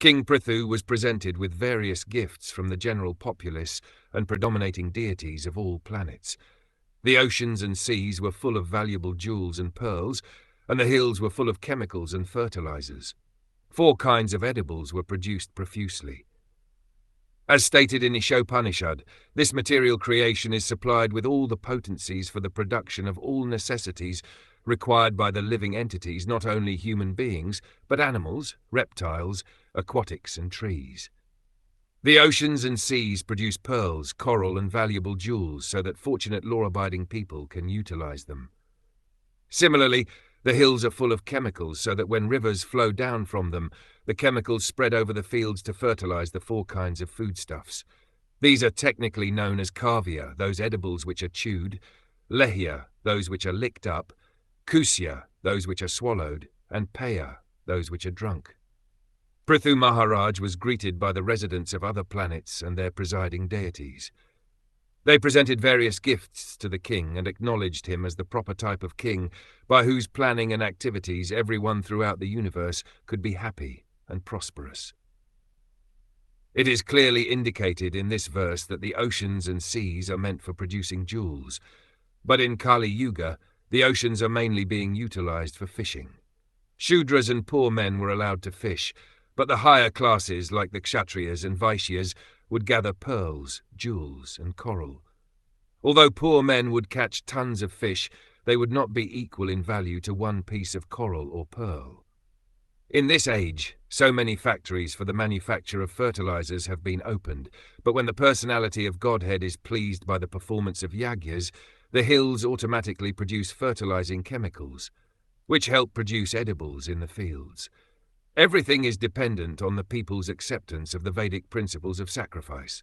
King Prthu was presented with various gifts from the general populace and predominating deities of all planets. The oceans and seas were full of valuable jewels and pearls, and the hills were full of chemicals and fertilizers. 4 kinds of edibles were produced profusely. As stated in Ishopanishad, this material creation is supplied with all the potencies for the production of all necessities required by the living entities, not only human beings, but animals, reptiles, aquatics, and trees. The oceans and seas produce pearls, coral, and valuable jewels so that fortunate law-abiding people can utilize them. Similarly, the hills are full of chemicals so that when rivers flow down from them, the chemicals spread over the fields to fertilize the 4 kinds of foodstuffs. These are technically known as kavya, those edibles which are chewed, lehya, those which are licked up, kusya, those which are swallowed, and paya, those which are drunk. Prthu Maharaj was greeted by the residents of other planets and their presiding deities. They presented various gifts to the king and acknowledged him as the proper type of king by whose planning and activities everyone throughout the universe could be happy and prosperous. It is clearly indicated in this verse that the oceans and seas are meant for producing jewels, but in Kali Yuga, the oceans are mainly being utilized for fishing. Shudras and poor men were allowed to fish, but the higher classes, like the Kshatriyas and Vaishyas, would gather pearls, jewels, and coral. Although poor men would catch tons of fish, they would not be equal in value to 1 piece of coral or pearl. In this age, so many factories for the manufacture of fertilizers have been opened, but when the personality of Godhead is pleased by the performance of yagyas, the hills automatically produce fertilizing chemicals, which help produce edibles in the fields. Everything is dependent on the people's acceptance of the Vedic principles of sacrifice.